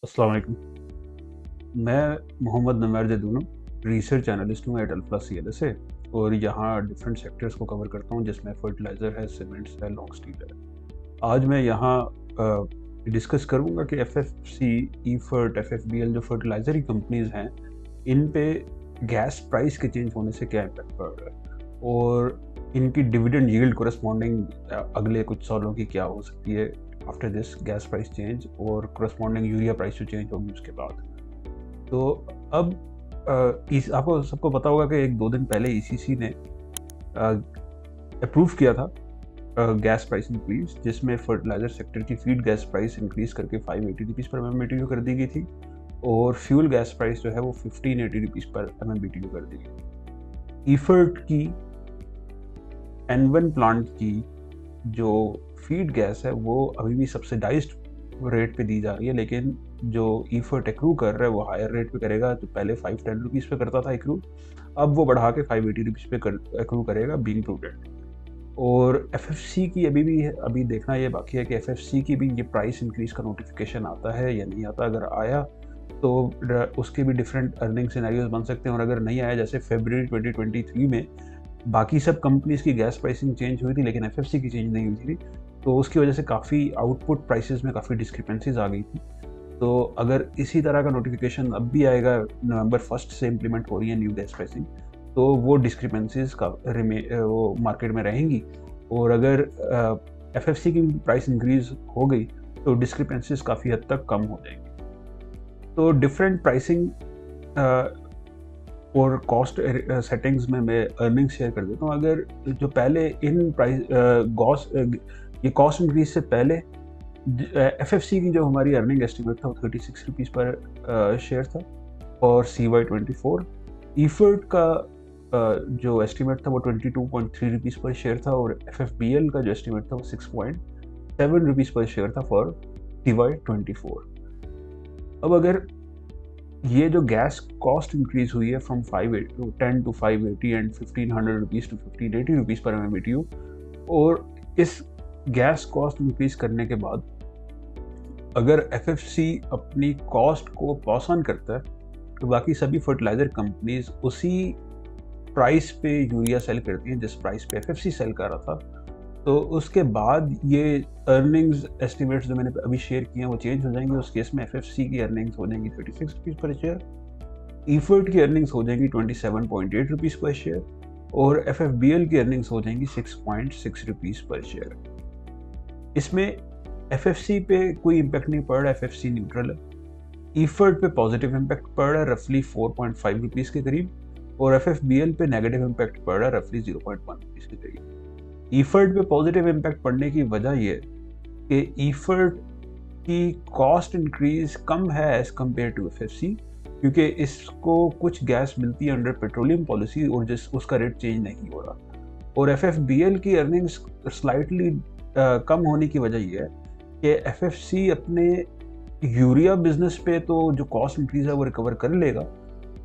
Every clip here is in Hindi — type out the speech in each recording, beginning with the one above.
अस्सलाम वालेकुम। मैं मोहम्मद नमर जदून रिसर्च एनालिस्ट हूँ एट अल्फा सीएलए से और यहाँ डिफरेंट सेक्टर्स को कवर करता हूँ जिसमें फर्टिलाइज़र है, सीमेंट्स है, लॉन्ग स्टील है। आज मैं यहाँ डिस्कस करूँगा कि एफएफसी, ईफर्ट, एफएफबीएल जो फर्टिलाइज़र की कंपनीज़ हैं, इन पे गैस प्राइस के चेंज होने से क्या इम्पैक्ट पड़ रहा है और इनकी डिविडेंड यील्ड कोरस्पॉन्डिंग अगले कुछ सालों की क्या हो सकती है after this gas price change और कोरस्पॉन्डिंग यूरिया प्राइस जो चेंज होगी उसके बाद। तो अब आपको सबको पता होगा कि 1-2 दिन पहले ईसीसी ने अप्रूव किया था गैस प्राइस इंक्रीज, जिसमें फर्टिलाइजर सेक्टर की फीड गैस प्राइस इंक्रीज करके 580 रुपीज़ पर MMBTU कर दी गई थी और फ्यूल गैस प्राइस जो है वो 1580 रुपीज़ पर MMBTU कर दी गई। ईफर्ट की N1 प्लांट की जो फीड गैस है वो अभी भी सब्सिडाइज्ड रेट पे दी जा रही है, लेकिन जो ईफर्ट एक्रू कर रहा है वो हायर रेट पे करेगा। तो पहले 510 रुपीज़ पे करता था एक्रू, अब वो बढ़ा के 580 रुपीज़ पे एक्रू करेगा, बीइंग प्रूडेंट। और एफएफसी की अभी देखना ये बाकी है कि एफएफसी की भी ये प्राइस इंक्रीज का नोटिफिकेशन आता है या नहीं आता। अगर आया तो उसके भी डिफरेंट अर्निंग सिनेरियोज बन सकते हैं, और अगर नहीं आया, जैसे फरवरी 2023 में बाकी सब कंपनीज की गैस प्राइसिंग चेंज हुई थी लेकिन एफएफसी की चेंज नहीं हुई थी, तो उसकी वजह से काफ़ी आउटपुट प्राइसेस में काफ़ी डिस्क्रिपेंसीज आ गई थी। तो अगर इसी तरह का नोटिफिकेशन अब भी आएगा, नवंबर 1 से इम्प्लीमेंट हो रही है न्यू गैस प्राइसिंग, तो वो डिस्क्रिपेंसीज का वो मार्केट में रहेंगी। और अगर एफएफसी की प्राइस इंक्रीज हो गई तो डिस्क्रिपेंसीज काफ़ी हद तक कम हो जाएंगी। तो डिफरेंट प्राइसिंग और कॉस्ट सेटिंग्स में मैं अर्निंग शेयर कर देता हूँ। अगर जो पहले इन प्राइस ये कॉस्ट इंक्रीज से पहले एफएफसी की जो हमारी अर्निंग एस्टिमेट था वो 36 रुपीज़ पर शेयर था और CY24। ईफर्ट का जो एस्टिमेट था वो 22.3 रुपीज़ पर शेयर था और एफएफबीएल का जो एस्टिमेट था वो 6.7 रुपीज़ पर शेयर था फॉर CY24। अब अगर ये जो गैस कॉस्ट इंक्रीज हुई है from 510 to 580 and 1500 rupees to 1580 rupees पर MMBTU, और इस गैस कॉस्ट इंक्रीज करने के बाद अगर एफएफसी अपनी कॉस्ट को पास ऑन करता है तो बाकी सभी फर्टिलाइजर कंपनीज उसी प्राइस पे यूरिया सेल करती हैं जिस प्राइस पे एफएफसी सेल कर रहा था। तो उसके बाद ये अर्निंग्स एस्टिमेट्स जो मैंने अभी शेयर किए हैं वो चेंज हो जाएंगे। उस केस में एफएफसी की अर्निंग्स हो जाएंगी 36 रुपीज़ पर शेयर, ईफर्ट की अर्निंग्स हो जाएंगी 27.8 रुपीज़ पर शेयर और एफएफबीएल की अर्निंग्स हो जाएंगी 6.6 रुपीज़ पर शेयर। इसमें एफएफसी पे कोई इम्पैक्ट नहीं पड़ रहा, एफएफसी न्यूट्रल है। ईफर्ट पे पॉजिटिव इम्पैक्ट पड़ रहा है रफली 4.5 रुपीज़ के करीब, और एफएफबीएल पे नेगेटिव इम्पैक्ट पड़ रहा है रफली 0.1 रुपीज़ के करीब। ईफर्ट पे पॉजिटिव इम्पैक्ट पड़ने की वजह यह कि ईफर्ट की कॉस्ट इंक्रीज कम है एज कम्पेयर टू एफएफसी, क्योंकि इसको कुछ गैस मिलती है अंडर पेट्रोलियम पॉलिसी और जिस उसका रेट चेंज नहीं हो रहा। और एफएफबीएल की अर्निंग्स स्लाइटली कम होने की वजह यह है कि एफएफसी अपने यूरिया बिजनेस पे तो जो कॉस्ट इंक्रीज है वो रिकवर कर लेगा,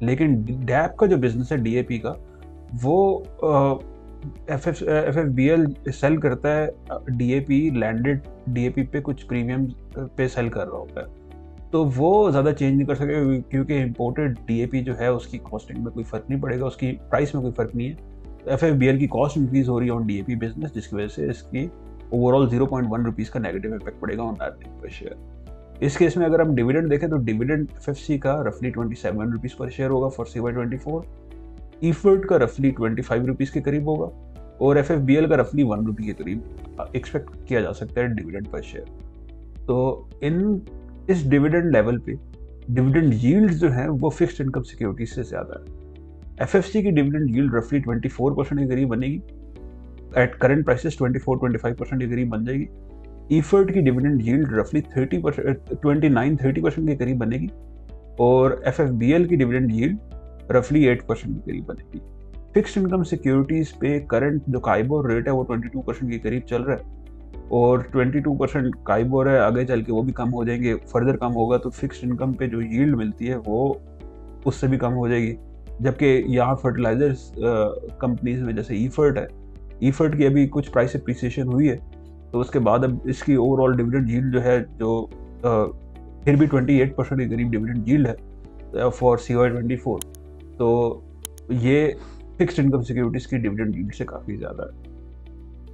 लेकिन डैप का जो बिजनेस है डीएपी का, वो एफएफबीएल सेल करता है डीएपी, लैंडेड डीएपी पे कुछ प्रीमियम पे सेल कर रहा होता है। तो वो ज़्यादा चेंज नहीं कर सकेगा क्योंकि इम्पोर्टेड डीएपी जो है उसकी कॉस्टिंग में कोई फ़र्क नहीं पड़ेगा, उसकी प्राइस में कोई फ़र्क नहीं है। एफएफबीएल की कॉस्ट इंक्रीज हो रही है ऑन डीएपी बिजनेस, जिसकी वजह से इसकी ओवरऑल 0.1 रुपीज़ का नेगेटिव इम्पैक्ट पड़ेगा ऑन अर्निंग पर शेयर। इस केस में अगर हम डिविडेंड देखें तो डिविडेंड एफएफसी का रफली 27 रुपीज़ पर शेयर होगा फॉर CY24, ईफर्ट का रफली 25 रुपीज़ के करीब होगा और एफएफबीएल का रफली 1 रुपी के करीब एक्सपेक्ट किया जा सकता है डिविडेंड पर शेयर। तो इस डिविडेंड लेवल पे डिविडेंड यील्ड जो है वो फिक्स्ड इनकम सिक्योरिटी से ज़्यादा है। एफएफसी की डिविडेंड यील्ड रफली 24% के करीब बनेगी, एट करंट प्राइसेस 24-25% के करीब बन जाएगी। ईफर्ट की डिविडेंड यील्ड रफली 29-30% के करीब बनेगी और एफएफबीएल की डिविडेंड यील्ड रफली 8% के करीब बनेगी। फिक्स्ड इनकम सिक्योरिटीज़ पे करंट जो काइबोर रेट है वो 22% के करीब चल रहा है और 22% काइबोर है, आगे चल के वो भी कम हो जाएंगे, फर्दर कम होगा तो फिक्स्ड इनकम पे जो यील्ड मिलती है वो उससे भी कम हो जाएगी। जबकि यहाँ फर्टिलाइजर्स कंपनीज में जैसे ईफर्ट है, ईफर्ट की अभी कुछ प्राइस एप्रिसिएशन हुई है, तो उसके बाद अब इसकी ओवरऑल डिविडेंड यील्ड जो है जो फिर भी 28% के करीब डिविडेंड यील्ड है फॉर CY24। तो ये फिक्स्ड इनकम सिक्योरिटीज़ की डिविडेंड यील्ड से काफ़ी ज़्यादा है।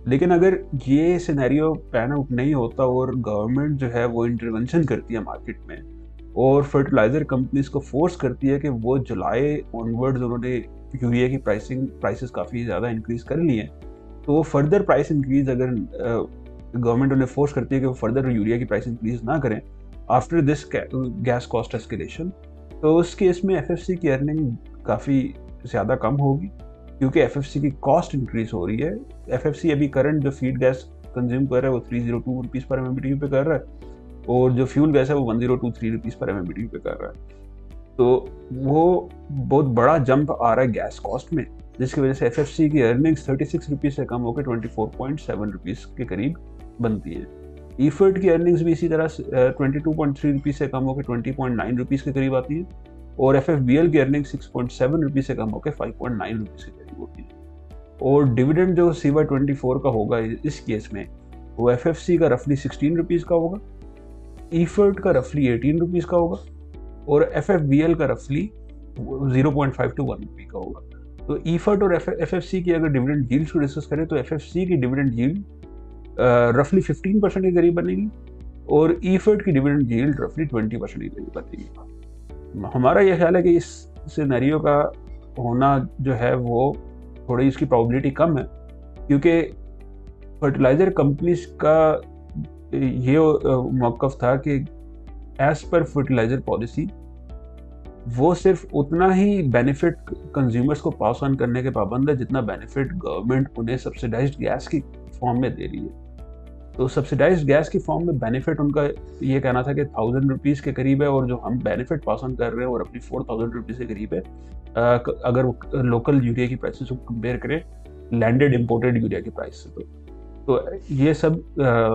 लेकिन अगर ये सिनेरियो पैन आउट नहीं होता और गवर्नमेंट जो है वो इंटरवेंशन करती है मार्केट में और फर्टिलाइज़र कंपनीज को फोर्स करती है कि वो जुलाई ऑनवर्ड्स उन्होंने यूरिया की प्राइसेस काफ़ी ज़्यादा इंक्रीज़ कर ली हैं, तो वो फर्दर प्राइस इंक्रीज़ अगर गवर्नमेंट उन्हें फोर्स करती है कि वो फर्दर यूरिया की प्राइस इंक्रीज़ ना करें after this gas cost escalation, तो उस केस में एफएफसी की अर्निंग काफ़ी ज़्यादा कम होगी क्योंकि एफएफसी की कॉस्ट इंक्रीज हो रही है। एफएफसी अभी करंट जो फीड गैस कंज्यूम कर रहा है वो 302 रुपीज़ पर MMBTU पे कर रहा है और जो फ्यूल गैस है वो 1023 रुपीज़ पर MMBTU पे कर रहा है। तो वो बहुत बड़ा जंप आ रहा है गैस कॉस्ट में, जिसकी वजह से एफएफसी की अर्निंग्स 36 रुपीज़ से कम होकर 24.7 रुपीज़ के करीब बनती है। ईफर्ट की अर्निंग्स भी इसी तरह 22.3 रुपीज़ से कम होकर 20.9 रुपीज़ के करीब आती है और एफएफबीएल की अर्निंग 6.7 रुपीज़ से कम होकर 5.9 रुपीज़ के करीब होती है। और डिविडेंड जो CY24 का होगा इस केस में वो एफएफसी का रफली 16 रुपीज़ का होगा, ईफर्ट का रफली 18 रुपीज़ का होगा और एफएफबीएल का रफली 0.5 to 1 रुपये का होगा। तो ईफर्ट और एफएफसी की अगर डिविडेंड यील्ड को डिस्कस करें तो एफएफसी की डिविडेंड यील्ड रफली 15% के करीब बनेगी और ईफर्ट की डिविडेंड यील्ड रफली 20% के करीब बनेगी। हमारा यह ख्याल है कि इस सिनेरियो का होना जो है वो थोड़ी इसकी प्रोबेबिलिटी कम है क्योंकि फर्टिलाइज़र कंपनीज का ये मौक़िफ़ था कि एज़ पर फर्टिलाइज़र पॉलिसी वो सिर्फ उतना ही बेनिफिट कंज्यूमर्स को पास ऑन करने के पाबंद है जितना बेनिफिट गवर्नमेंट उन्हें सब्सिडाइज्ड गैस की फॉर्म में दे रही है। तो सब्सिडाइज्ड गैस की फॉर्म में बेनिफिट उनका ये कहना था कि 1000 रुपीज़ के करीब है और जो हम बेनिफिट पास ऑन कर रहे हैं वो अपनी 4000 रुपीज़ के करीब है अगर लोकल यूरिया की प्राइसेस को कंपेयर करें लैंडेड इम्पोर्टेड यूरिया की प्राइस से। तो ये सब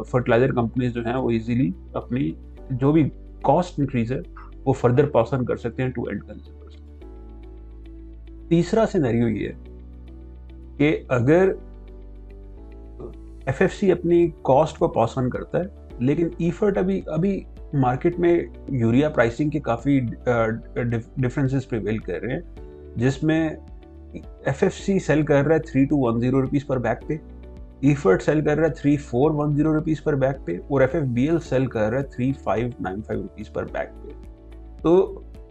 फर्टिलाइज़र कंपनीज जो हैं वो इजीली अपनी जो भी कॉस्ट इंक्रीज है वो फर्दर पास ऑन कर सकते हैं टू एंड कंज्यूमर्स। तीसरा सिनेरियो ये है कि अगर एफएफसी अपनी कॉस्ट को पास ऑन करता है लेकिन ईफर्ट अभी मार्केट में यूरिया प्राइसिंग के काफ़ी डिफरेंसेस प्रिवेल कर रहे हैं, जिसमें एफएफसी सेल कर रहा है 3210 रुपीज़ पर बैग पे, ईफर्ट सेल कर रहा है 3410 रुपीज़ पर बैग पे और एफएफबीएल सेल कर रहा है 3595 रुपीज़ पर बैग पे। तो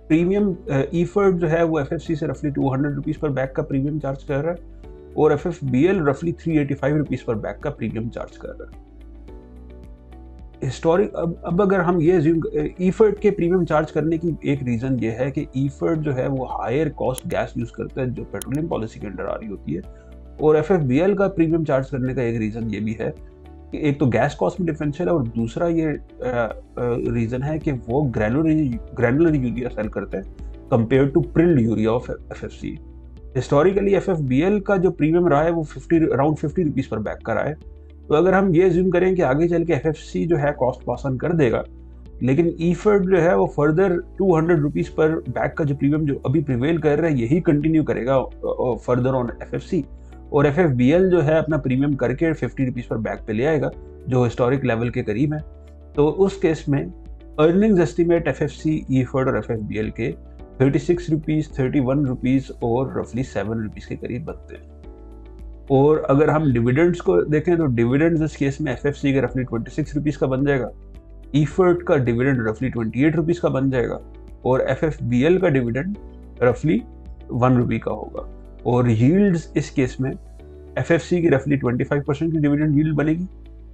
प्रीमियम ईफर्ट जो है वो एफएफसी से रफली 200 रुपीज़ पर बैग का प्रीमियम चार्ज कर रहा है और एफएफबीएल रफली 385 रुपीज़ पर बैग का प्रीमियम चार्ज कर रहा है। हिस्टोरिक अब अगर हम ये ईफर्ट के प्रीमियम चार्ज करने की एक रीज़न ये है कि ईफर्ट जो है वो हायर कॉस्ट गैस यूज़ करता है जो पेट्रोलियम पॉलिसी के अंडर आ रही होती है और एफएफबीएल का प्रीमियम चार्ज करने का एक रीज़न ये भी है कि एक तो गैस कॉस्ट में डिफरेंशियल है और दूसरा ये रीज़न है कि वो ग्रैनुलर यूरिया सेल करता है compare to prilled urea of FFC. Historically FFBL का जो प्रीमियम रहा है वो अराउंड 50 रुपीज़ पर बैग का रहा है। तो अगर हम ये ज्यूम करें कि आगे चल के एफएफसी जो है कॉस्ट पास ऑन कर देगा लेकिन ईफर्ट जो है वो फर्दर 200 रुपीज़ पर बैग का जो प्रीमियम जो अभी प्रिवेल कर रहा है यही कंटिन्यू करेगा फर्दर ऑन एफएफसी और एफएफबीएल जो है अपना प्रीमियम करके 50 रुपीज़ पर बैग पे ले आएगा जो हिस्टोरिक लेवल के करीब है। तो उस केस में अर्निंग्स एस्टिमेट एफएफसी, ईफर्ट और एफएफबीएल के 36 रुपीज़, 31 रुपीज़ और रफली 7 रुपीज़ के करीब बनते हैं। और अगर हम डिविडेंड्स को देखें तो डिविडेंड्स इस केस में एफएफसी के रफली 26 रुपीज़ का बन जाएगा, ईफर्ट का डिविडेंड रफली 28 रुपीज़ का बन जाएगा और एफएफबीएल का डिविडेंड रफली 1 रुपये का होगा। और यील्ड्स इस केस में एफएफसी की रफली 25% की डिविडेंड यील्ड बनेगी,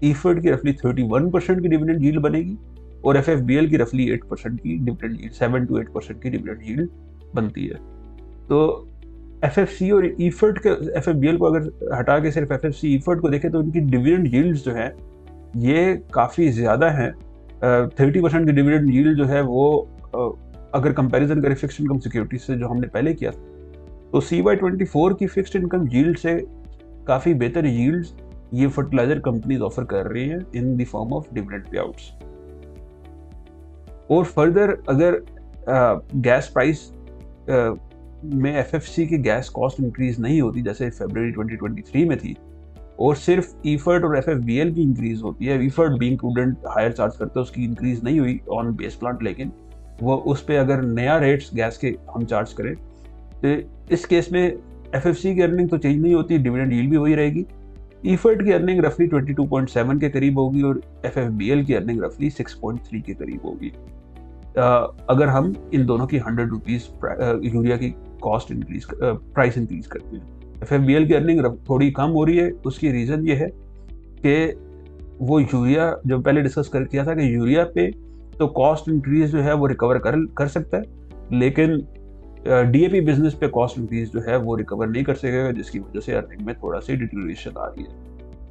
ईफर्ट की रफली 31% की डिविडेंड यील्ड बनेगी और एफएफबीएल की रफली 8% की डिविडेंड यील्ड 7 to 8% की डिविडेंड यील्ड बनती है। तो एफएफसी और ईफर्ट के एफएफबीएल को अगर हटा के सिर्फ एफएफसी ईफर्ट को देखें तो उनकी डिविडेंड यील्ड्स जो है ये काफ़ी ज़्यादा है। 30% की डिविडेंड यील्ड जो है वो अगर कंपैरिजन करें फिक्स्ड इनकम सिक्योरिटीज से जो हमने पहले किया तो CY24 की फिक्स्ड इनकम यील्ड से काफ़ी बेहतर यील्ड्स ये फर्टिलाइजर कंपनीज ऑफर कर रही हैं in the form of dividend पेआउट्स। और फर्दर अगर गैस प्राइस में एफएफसी की गैस कॉस्ट इंक्रीज नहीं होती जैसे फरवरी 2023 में थी और सिर्फ ईफर्ट और एफएफबीएल की इंक्रीज होती है। Effort being prudent higher charge करते हैं, उसकी इंक्रीज नहीं हुई ऑन बेस प्लांट, लेकिन वो उस पर अगर नया रेट्स गैस के हम चार्ज करें तो इस केस में एफएफसी की अर्निंग तो चेंज नहीं होती, डिविडेंड यील्ड भी वही रहेगी। ईफर्ट की अर्निंग रफली 22.7 के करीब होगी और एफएफबीएल की अर्निंग रफली 6.3 के करीब होगी। अगर हम इन दोनों की 100 रुपीज़ यूरिया की कॉस्ट इंक्रीज प्राइस इंक्रीज करते हैं। एफएफबीएल की अर्निंग थोड़ी कम हो रही है, उसकी रीज़न ये है कि वो यूरिया जो पहले डिस्कस कर किया था कि यूरिया पे तो कॉस्ट इंक्रीज जो है वो रिकवर कर सकता है, लेकिन डीएपी बिजनेस पे कॉस्ट इंक्रीज जो है वो रिकवर नहीं कर सकेगा, जिसकी वजह से अर्निंग में थोड़ा सी डिटेरियोरेशन आ रही है।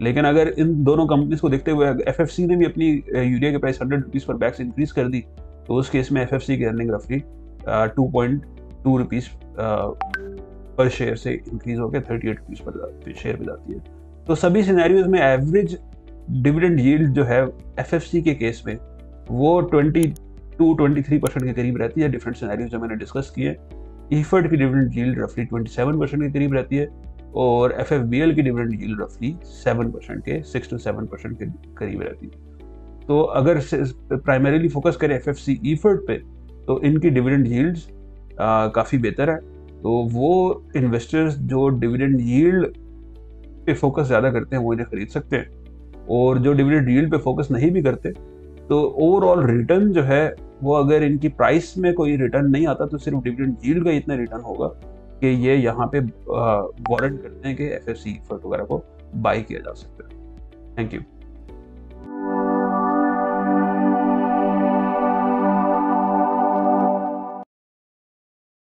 लेकिन अगर इन दोनों कंपनीज को देखते हुए एफएफसी ने भी अपनी यूरिया के प्राइस 100 रुपीज़ पर बैग से इंक्रीज कर दी, तो उस केस में एफएफसी की अर्निंग रफली 2.2 रुपीज़ पर शेयर से इंक्रीज होकर 38 रुपीज़ पर शेयर पे जाती है। तो सभी सिनेरियोज में एवरेज डिविडेंड यील्ड जो है एफएफसी के केस में वो 22-23% के करीब रहती है, डिफरेंट सिनेरियोज जो मैंने डिस्कस किए। ईफर्ट की डिविडेंड यील्ड रफली 27% के करीब रहती है और एफएफबीएल की डिविडेंड यील्ड रफली 7% के 6 to 7% के करीब रहती है। तो अगर प्राइमरीली फोकस करें एफएफसी ईफर्ट पे, तो इनकी डिविडेंड यील्ड्स काफ़ी बेहतर है। तो वो इन्वेस्टर्स जो डिविडेंड यील्ड पे फोकस ज़्यादा करते हैं वो इन्हें खरीद सकते हैं, और जो डिविडेंड यील्ड पे फोकस नहीं भी करते तो ओवरऑल रिटर्न जो है वो अगर इनकी प्राइस में कोई रिटर्न नहीं आता तो सिर्फ डिविडेंड यील्ड का इतना रिटर्न होगा कि ये यहाँ पे वारंट करते हैं कि एफएफसी ईफर्ट वगैरह को बाई किया जा सकता है। Thank you.